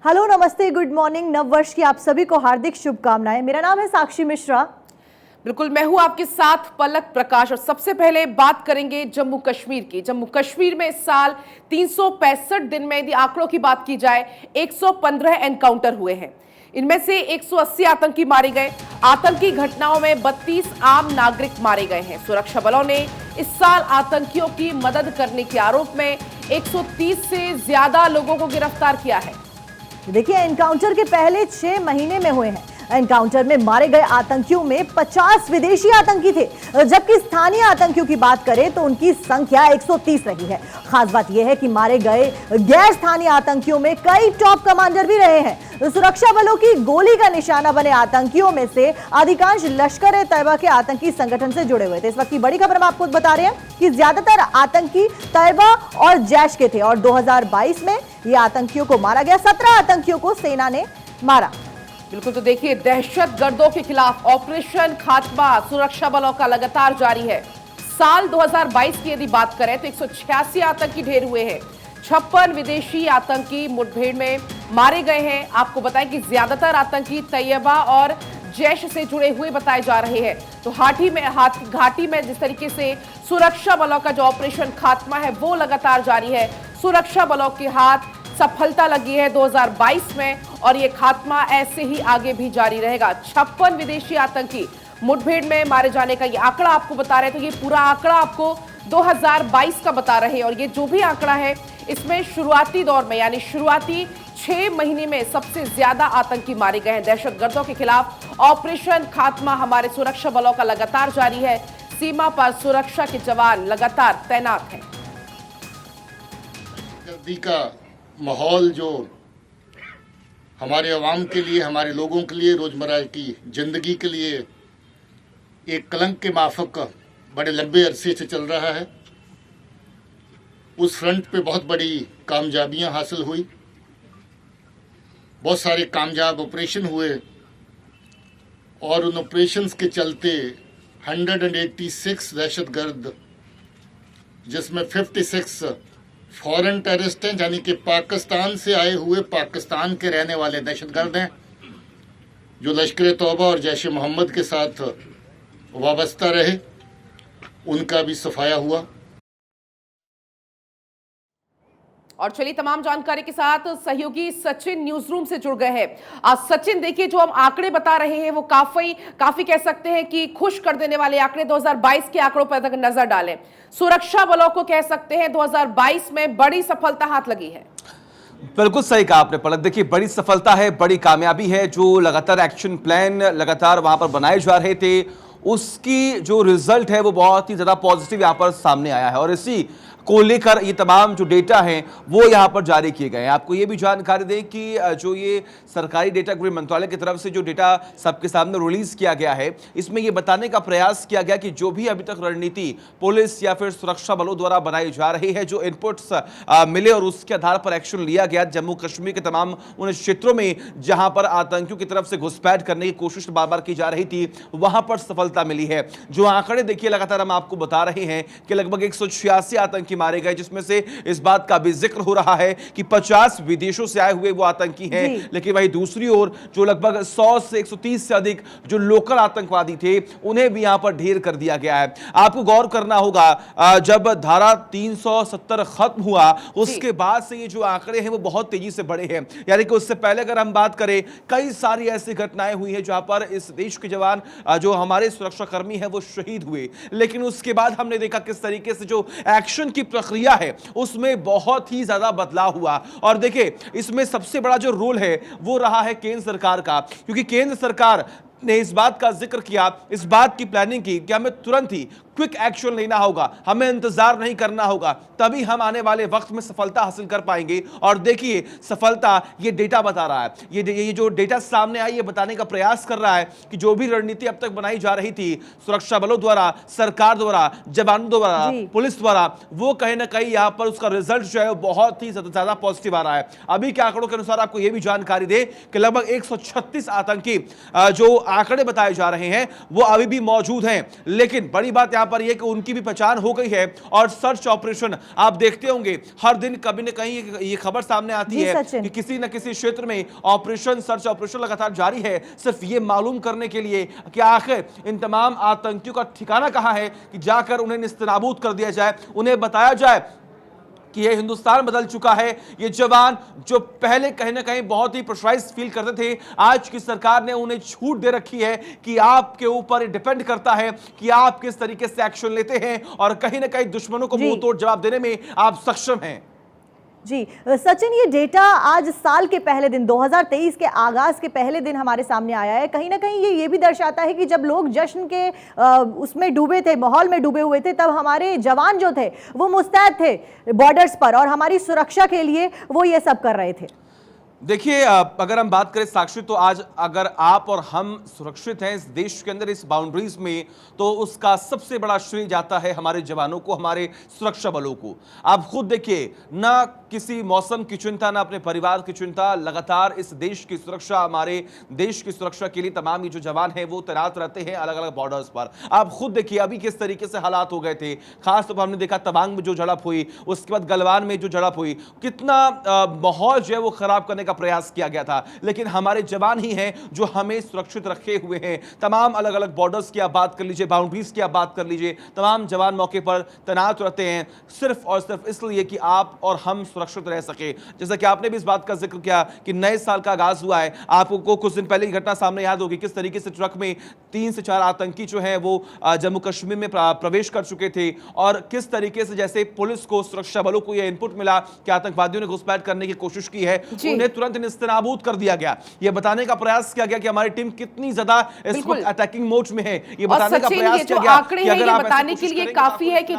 Hello, नमस्ते, good morning. नव वर्ष की आप सभी को हार्दिक शुभकामनाएं। मेरा नाम है साक्षी मिश्रा। बिल्कुल, मैं हूं आपके साथ पलक प्रकाश। और सबसे पहले बात करेंगे जम्मू कश्मीर की। जम्मू कश्मीर में इस साल 365 दिन में यदि आंकड़ों की बात की जाए 115 एनकाउंटर हुए हैं। इनमें से 180 आतंकी मारे गए। आतंकी घटनाओं में 32 आम नागरिक मारे गए हैं। सुरक्षा बलों ने इस साल आतंकियों की मदद करने के आरोप में 130 से ज्यादा लोगों को गिरफ्तार किया है। देखिए, एनकाउंटर के पहले 6 महीने में हुए हैं। एनकाउंटर में मारे गए आतंकियों में 50 विदेशी आतंकी थे, जबकि स्थानीय आतंकियों की बात करें तो उनकी संख्या 130 रही है। खास बात यह है कि मारे गए गैर स्थानीय आतंकियों में कई टॉप कमांडर भी रहे हैं। सुरक्षा बलों की गोली का निशाना बने आतंकियों में से अधिकांश लश्कर ए तैयबा के आतंकी संगठन से जुड़े हुए थे। इस वक्त की बड़ी खबर हम आपको बता रहे हैं कि ज्यादातर आतंकी तैयबा और जैश के थे और 2022 में ये आतंकियों को मारा गया। 17 आतंकियों को सेना ने मारा। बिल्कुल, तो देखिए, दहशतगर्दों के खिलाफ ऑपरेशन खात्मा सुरक्षा बलों का लगातार जारी है। साल 2022 की यदि बात करें तो 186 आतंकी ढेर हुए हैं। 56 विदेशी आतंकी मुठभेड़ में मारे गए हैं। आपको बताएं कि ज्यादातर आतंकी तैयबा और जैश से जुड़े हुए बताए जा रहे हैं। तो घाटी में जिस तरीके से सुरक्षा बलों का जो ऑपरेशन खात्मा है वो लगातार जारी है। सुरक्षा बलों के हाथ सफलता लगी है 2022 में और ये खात्मा ऐसे ही आगे भी जारी रहेगा। 56 विदेशी आतंकी मुठभेड़ में मारे जाने का ये आंकड़ा आपको बता रहे हैं। तो ये पूरा आंकड़ा आपको 2022 का बता रहे हैं और ये जो भी आंकड़ा है इसमें शुरुआती दौर में यानी शुरुआती 6 महीने में सबसे ज्यादा आतंकी मारे गए हैं। दहशतगर्दों के खिलाफ ऑपरेशन खात्मा हमारे सुरक्षा बलों का लगातार जारी है। सीमा पर सुरक्षा के जवान लगातार तैनात हैं। गर्दी का माहौल जो हमारे अवाम के लिए, हमारे लोगों के लिए, रोजमर्रा की जिंदगी के लिए एक कलंक के माफक बड़े लंबे अरसे से चल रहा है, उस फ्रंट पे बहुत बड़ी कामयाबियां हासिल हुई। बहुत सारे कामयाब ऑपरेशन हुए और उन ऑपरेशंस के चलते 186 दहशतगर्द, जिसमें 56 फॉरेन टेररिस्ट हैं, यानी कि पाकिस्तान से आए हुए, पाकिस्तान के रहने वाले दहशतगर्द हैं, जो लश्कर तौबा और जैश मोहम्मद के साथ वाबस्ता रहे, उनका भी सफाया हुआ। और चलिए, तमाम जानकारी के साथ सहयोगी सचिन न्यूज रूम से जुड़ गए हैं। सचिन, देखिए, जो हम आंकड़े बता रहे हैं वो काफी कह सकते हैं कि खुश कर देने वाले आंकड़े 2022 के आंकड़ों पर अगर नजर डालें, सुरक्षा बलों को कह सकते हैं 2022 में बड़ी सफलता हाथ लगी है। बिल्कुल सही कहा आपने पलक। देखिए, बड़ी सफलता है, बड़ी कामयाबी है। जो लगातार एक्शन प्लान लगातार वहां पर बनाए जा रहे थे, उसकी जो रिजल्ट है वो बहुत ही ज्यादा पॉजिटिव यहां पर सामने आया है और इसी को लेकर ये तमाम जो डेटा हैं वो यहाँ पर जारी किए गए हैं। आपको ये भी जानकारी दें कि जो ये सरकारी डेटा गृह मंत्रालय की तरफ से जो डेटा सबके सामने रिलीज किया गया है, इसमें ये बताने का प्रयास किया गया कि जो भी अभी तक रणनीति पुलिस या फिर सुरक्षा बलों द्वारा बनाई जा रही है, जो इनपुट्स मिले और उसके आधार पर एक्शन लिया गया जम्मू कश्मीर के तमाम उन क्षेत्रों में जहां पर आतंकियों की तरफ से घुसपैठ करने की कोशिश बार बार की जा रही थी, वहां पर सफलता मिली है। जो आंकड़े देखिए लगातार हम आपको बता रहे हैं कि लगभग 186 आतंकी मारे गए, जिसमें से इस बात का भी जिक्र हो रहा है कि 50 विदेशों से आए हुए वो आतंकी हैं, लेकिन वहीं दूसरी ओर जो लगभग 100 से 130 से अधिक जो लोकल आतंकवादी थे उन्हें भी यहां पर ढेर कर दिया गया है। आपको गौर करना होगा, जब धारा 370 खत्म हुआ उसके बाद से ये जो आंकड़े हैं वो बहुत तेजी से बढ़े हैं। यानी कि उससे पहले अगर हम बात करें, कई सारी ऐसी घटनाएं हुई हैं जहां पर इस देश के जवान, जो हमारे सुरक्षा कर्मी हैं, वो शहीद हुए, लेकिन उसके बाद हमने देखा किस तरीके से जो एक्शन की प्रक्रिया है उसमें बहुत ही ज्यादा बदलाव हुआ। और देखिए, इसमें सबसे बड़ा जो रोल है वो रहा है केंद्र सरकार का, क्योंकि केंद्र सरकार ने इस बात का जिक्र किया, इस बात की प्लानिंग की कि हमें तुरंत ही क्विक एक्शन लेना होगा, हमें इंतजार नहीं करना होगा, तभी हम आने वाले वक्त में सफलता हासिल कर पाएंगे। और देखिए, सफलता ये डेटा बता रहा है, ये जो डेटा सामने आई ये बताने का प्रयास कर रहा है कि जो भी रणनीति अब तक बनाई जा रही थी सुरक्षा बलों द्वारा, सरकार द्वारा, जवानों द्वारा, पुलिस द्वारा, वो कहीं ना कहीं यहां पर उसका रिजल्ट जो है वो बहुत ही ज्यादा पॉजिटिव आ रहा है। अभी के आंकड़ों के अनुसार आपको यह भी जानकारी दे कि लगभग 136 आतंकी जो आंकड़े बताए जा रहे हैं वो अभी भी मौजूद हैं, लेकिन बड़ी बात यहां पर यह कि उनकी भी पहचान हो गई है और सर्च ऑपरेशन आप देखते होंगे हर दिन कभी न कहीं ये खबर सामने आती है कि किसी न किसी क्षेत्र में ऑपरेशन, सर्च ऑपरेशन लगातार जारी है, सिर्फ ये मालूम करने के लिए कि आखिर इन तमाम आतंकियों का ठिकाना कहां है कि जाकर उन्हें निस्तनाबूद कर दिया जाए, उन्हें बताया जाए कि ये हिंदुस्तान बदल चुका है। ये जवान जो पहले कहीं ना कहीं बहुत ही प्रेशराइज फील करते थे, आज की सरकार ने उन्हें छूट दे रखी है कि आपके ऊपर डिपेंड करता है कि आप किस तरीके से एक्शन लेते हैं और कहीं ना कहीं दुश्मनों को मुंह तोड़ जवाब देने में आप सक्षम हैं। जी सचिन, ये डेटा आज साल के पहले दिन 2023 के आगाज के पहले दिन हमारे सामने आया है। कहीं ना कहीं ये भी दर्शाता है कि जब लोग जश्न के उसमें डूबे थे, माहौल में डूबे हुए थे, तब हमारे जवान जो थे वो मुस्तैद थे बॉर्डर्स पर और हमारी सुरक्षा के लिए वो ये सब कर रहे थे। देखिए, अगर हम बात करें साक्षी, तो आज अगर आप और हम सुरक्षित हैं इस देश के अंदर, इस बाउंड्रीज में, तो उसका सबसे बड़ा श्रेय जाता है हमारे जवानों को, हमारे सुरक्षा बलों को। आप खुद देखिए, ना किसी मौसम की चिंता, ना अपने परिवार की चिंता, लगातार इस देश की सुरक्षा, हमारे देश की सुरक्षा के लिए तमाम ये जो जवान हैं वो तैनात रहते हैं अलग अलग बॉर्डर्स पर। आप खुद देखिए अभी किस तरीके से हालात हो गए थे, खासतौर पर हमने देखा तवांग में जो झड़प हुई, उसके बाद गलवान में जो झड़प हुई, कितना माहौल जो है वो खराब करने का प्रयास किया गया था, लेकिन हमारे जवान ही हैं जो हमें सुरक्षित रखे हुए हैं। तमाम अलग अलग बॉर्डर्स की आप बात कर लीजिए, बाउंड्रीज की आप बात कर लीजिए, तमाम जवान मौके पर तैनात रहते हैं सिर्फ और सिर्फ इसलिए कि आप और हम सुरक्षित रह सके। जैसा कि आपने भी इस बात का जिक्र किया कि नए साल का आगाज हुआ है, आपको कुछ दिन पहले की घटना सामने याद होगी किस तरीके से ट्रक में 3 से 4 आतंकी जो है वो जम्मू कश्मीर में प्रवेश कर चुके थे और किस तरीके से जैसे पुलिस को, सुरक्षा बलों को यह इनपुट मिला कि आतंकवादियों ने घुसपैठ करने की कोशिश की है, उन्हें तुरंत निस्तनाबूद कर दिया गया। यह बताने का प्रयास किया गया कि हमारी टीम कितनी ज्यादा इस वक्त अटैकिंग मोड में है। ये बताने का प्रयास किया गया कि अगर आप बताने के लिए काफी है कि